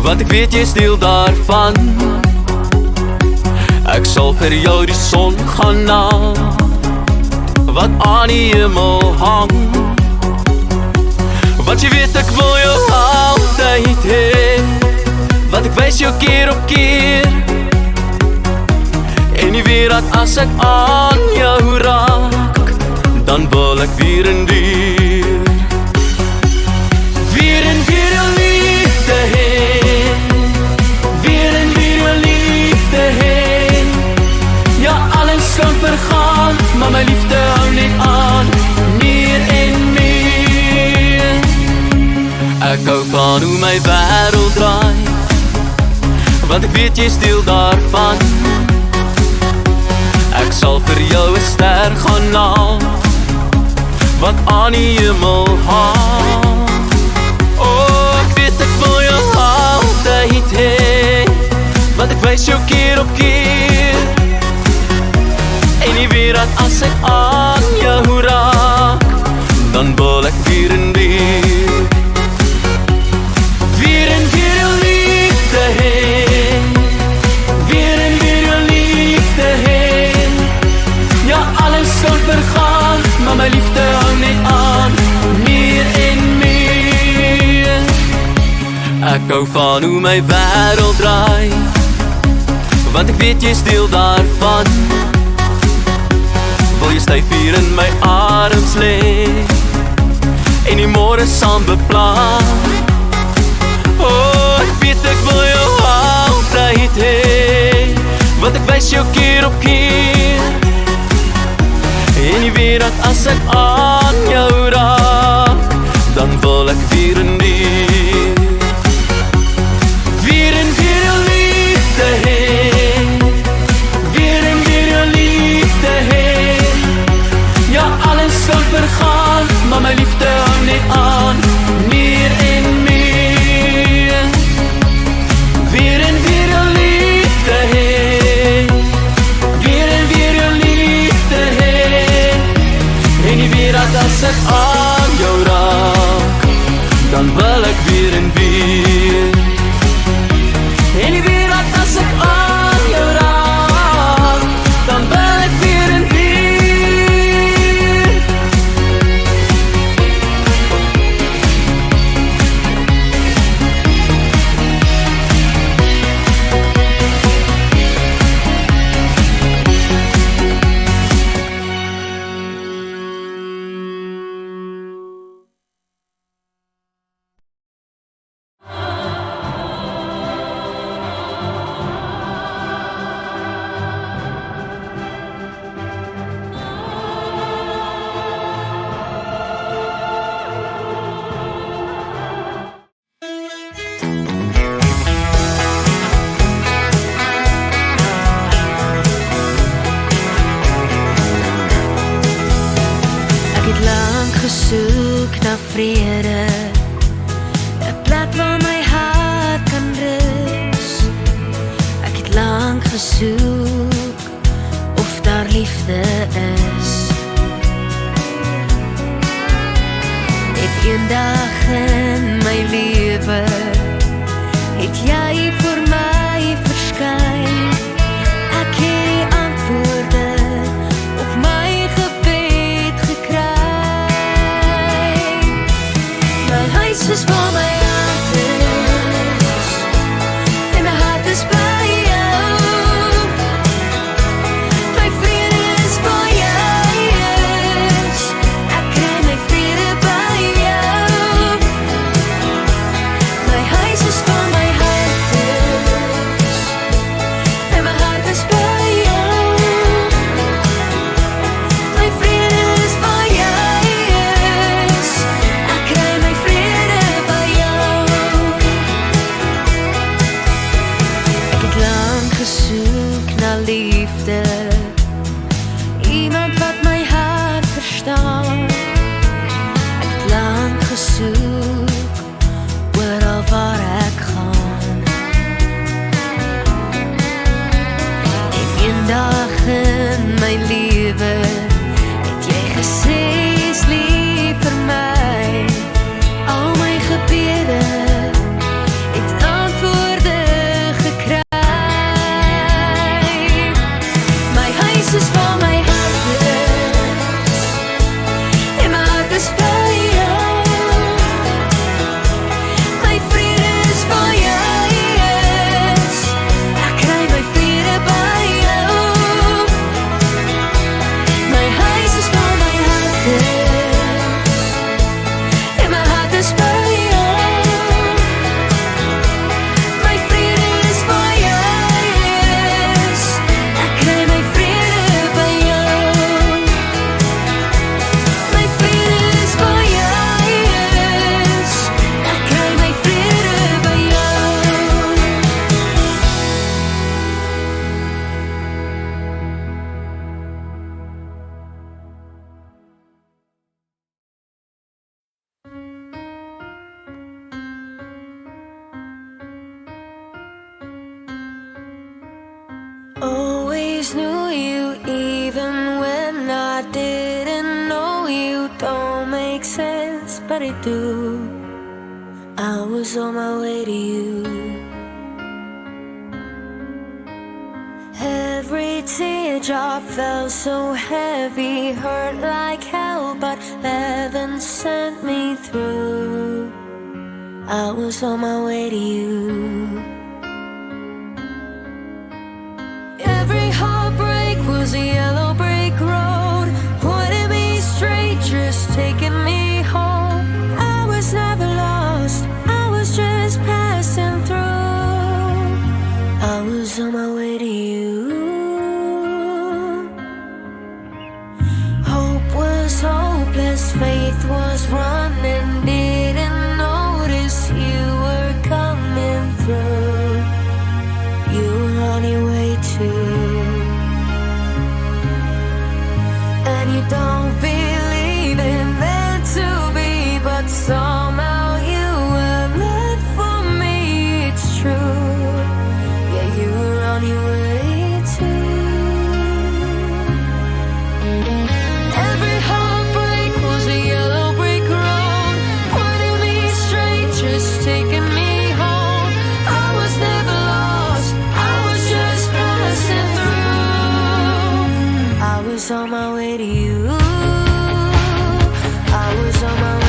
want ek weet jy is deel daarvan. Ek sal vir jou die son gaan na, wat aan die hemel hang. Want jy weet ek wil jou altyd hê, want ek wys jou keer op keer. En jy weet dat as ek aan jou raak, dan wil ek weer en weer. Weer en weer jou liefde hê, weer en weer jou liefde hê. Ja, alles kan vergaan, maar my liefde hou net aan, meer en meer. Ek hou van hoe my wêreld draai, want ek weet jy is deel daarvan. Ek sal vir jou 'n ster gaan haal, wat aan die hemel hang. Oh, ek weet ek wil jou altyd hê, want ek wys jou keer op keer. En jy weet dat as ek aan jou raak, dan wil ek weer en weer. Weer en weer jou liefde hê, weer en weer jou liefde hê. Ja, alles kan vergaan, maar my liefde hou net aan, meer en meer. Ek hou van hoe my wêreld draai, want ek weet jy is deel daarvan. Wil jy styf hier in my arms lê, en die môre saam beplan. Oh, ek weet ek wil jou altyd hê, want ek wys jou keer op keer. En jy weet dat as ek aan jou raak, dan wil ek weer en weer. Weer en weer jou liefde hê, weer en weer jou liefde hê. Ja, alles kan vergaan, maar my liefde hou net aan, meer en meer. Weer en weer jou liefde hê, weer en weer jou liefde hê. En jy weet dat as ek aan jou raak, dan wil ek weer en weer. En jy weet dat as ek aan jou raak, dan wil ek weer en weer. Soek na vrede, 'n plek waar my hart kan rus. Ek het lank gesoek of daar liefde is. Het eendag in my lewe het jy vir my verskyn. Ek het die antwoorde op my gebed gekry. This is for my hart is, en my hart is by jou. My vrede is waar jy is, ek kry my vrede by jou. My huis is waar my hart is, en my hart is by jou. My vrede is waar jy is, ek kry my vrede by jou. Ek het lang gesoek na liefde, iemand wat my hart verstaan. Ek het lang gesoek oral waar ek gaan. En eendag in my lewe het jy gesê is lief vir my. Al my gebede het antwoord espiritu. I was on my way to you. Every teardrop fell so heavy, hurt like hell, but heaven sent me through. I was on my way to you. Every heartbreak was a yellow brick road, pointing me straight, just taking me home. I was never lost, I was just passing through. I was on my way to you. Hope was hopeless, faith was running, didn't notice you were coming through. You were on your way too. And you don't believe in meant to be, but somehow you were meant for me, it's true. Yeah, you were on your way too. Every heartbreak was a yellow brick road, pointing me straight, just taking me home. I was never lost, I was just passing through. I was on my way to you. I was on my way.